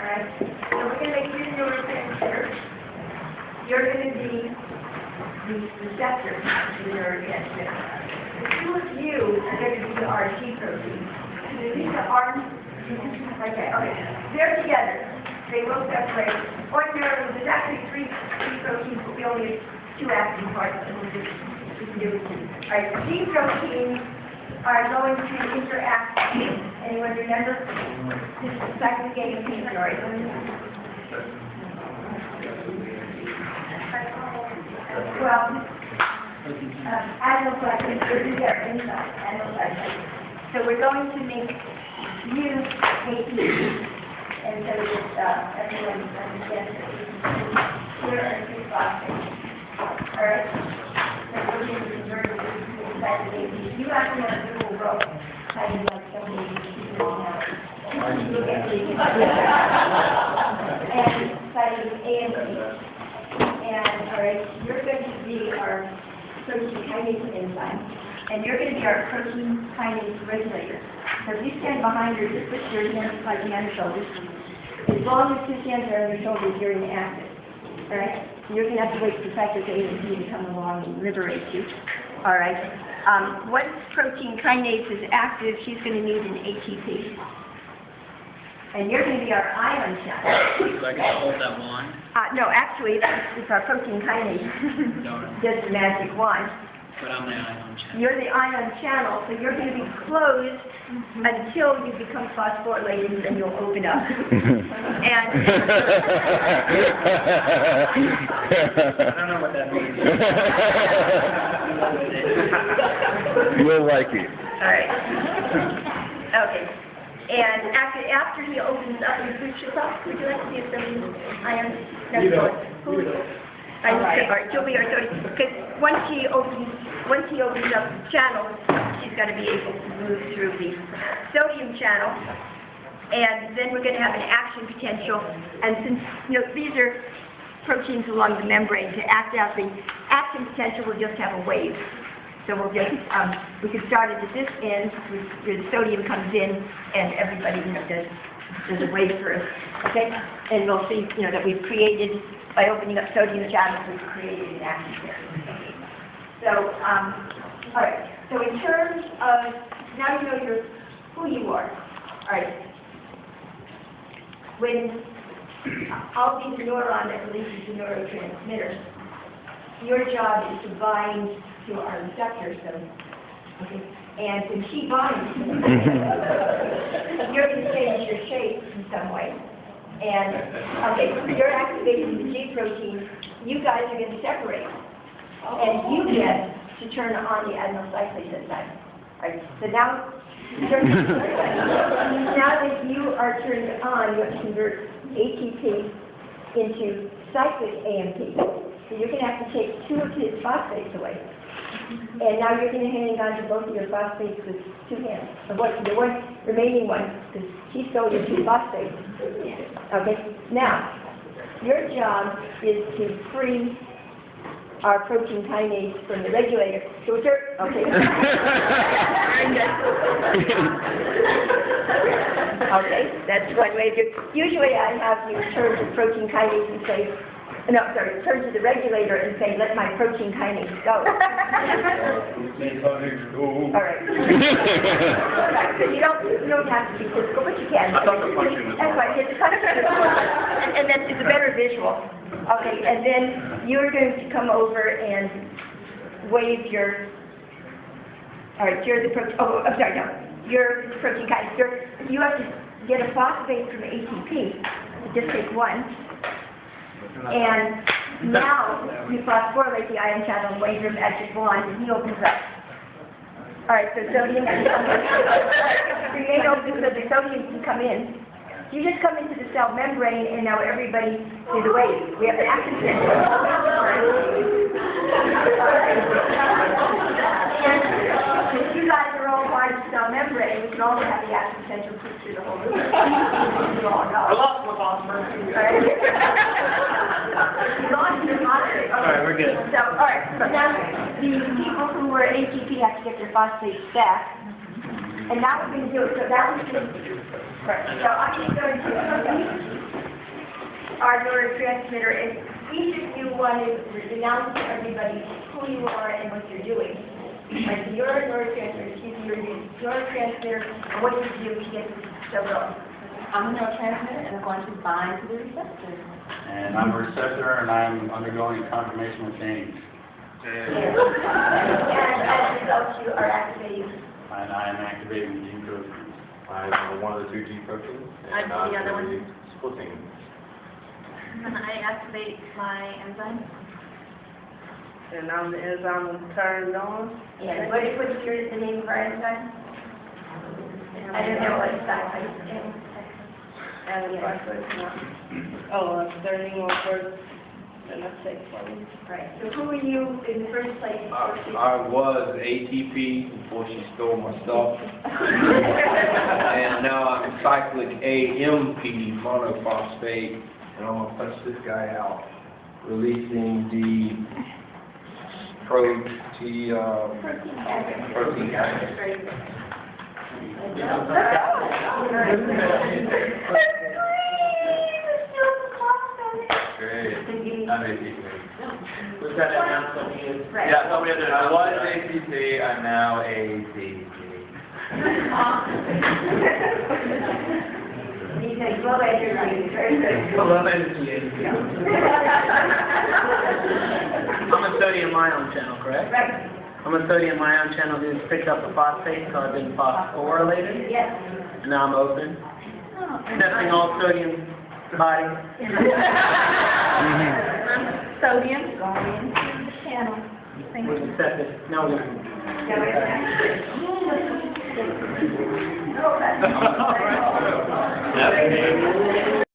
Alright? So we're going to make you neurotransmitter. You're going to be the receptor of the neurotransmitter. The two of you are going to be the RG protein. These are arms. Okay. They're together. They will separate. Ordinarily, there's actually three proteins, but we only have two active parts. So we can do it two. Alright, G proteins are going to interact. Anyone remember? This is the second game of story. Well, animal cycling is there inside animal cycling. So we're going to make you ATP. And so that everyone understands that here are two phosphates. Alright? So we're going to convert it inside the ATP. You have to know the little rope, kind of like somebody people now. And citing AMP. And alright, you're going to be our protein kinase enzyme. And you're going to be our protein kinase regulator. So if you stand behind her, just put your hands like behind your shoulders. As long as two hands are on your shoulders, you're inactive. Alright? You're going to have to wait for cyclic AMP to come along and liberate you. Alright? Once protein kinase is active, she's going to need an ATP. And you're going to be our ion channel. So I can hold that wand? No, actually, it's our protein kinase. Just a magic wand. But I'm the ion channel. You're the ion channel, so you're going to be closed until you become phosphorylated, and then you'll open up. And I don't know what that means. You'll like it. all right. Okay. And after he opens up, would you like to see some ion? All right, she'll be our because once he opens up the channel, she's got to be able to move through the sodium channel, and then we're going to have an action potential. And since these are proteins along the membrane, to act out the action potential, we'll just have a wave. So we'll just we can start it at this end where the sodium comes in, and everybody does a wave first, okay? And we'll see that we've created. By opening up sodium channels, we've created an action potential. So, all right. So in terms of, now you know who you are. All right. When I'll be the neuron that releases the neurotransmitter, your job is to bind to our receptor. So, okay. And when she binds, you're going to change your shape in some way. And, okay, you're activating the G protein. You guys are going to separate. And you get to turn on the adenyl cyclase enzyme. Right? So now that you are turned on, you have to convert ATP into cyclic AMP. So you're going to have to take two of his phosphates away. And now you're going to hang on to both of your phosphates with two hands. The one remaining one, because he stole your two phosphates. Okay. Now, your job is to free our protein kinase from the regulator. So okay. Okay, that's one way to do it. Usually I have you turn to protein kinase and say, turn to the regulator and say, let my protein kinase go. All right. So you don't have to be physical, but you can. I thought the punching was That's right. It's kind of physical, and then it's a better visual. Okay, and then you're going to come over and wave your. All right, you're the protein. Oh, I'm sorry, no. You're the protein kinase. You have to get a phosphate from ATP. Just take one. And now you phosphorylate the ion channel and wave your magic wand, and he opens up. All right, so sodium can come in. Remain open so the sodium can come in. You just come into the cell membrane, and now everybody is a wave. We have an action potential. And you guys are all part of the cell membrane, we can all have the action potential through the whole room. You all know. I lost my phosphorus. All right, we're good. So, all right. So now the people who were ATP have to get their phosphates back, and now we're going to do it. So that was right. So I'm just going to. our neurotransmitter, and each of you want to announce to everybody who you are and what you're doing. Like your neurotransmitter, and what you do to get the cell going. I'm a neurotransmitter and I'm going to bind to the receptor. And I'm a receptor, and I'm undergoing a conformational change. And as a result, you are activating. And I am activating the gene proteins. I'm one of the two G proteins, and I'm the other I'm one. splitting. And I activate my enzyme. And I'm the enzyme turned on. And what is the name of our enzyme? I don't know what it's called. And if I first I'm turning on first, and I take one. Right, so who are you in the first place? I was ATP before she stole my stuff, and now I'm cyclic AMP monophosphate, and I'm gonna punch this guy out, releasing the protein Great. I'm ATP. We've got to announce what he is. Right. Yeah, so we have to. I was ATP, I'm now ATP. These are low energy, very good. Low energy. I'm a sodium ion channel, correct? Right, I'm a sodium ion channel who's picked up the phosphate, so I've been phosphorylated, yes. and now I'm open. Testing all sodium body. Sodium going into the channel. With the septic. No, we Yeah, wait a minute. That's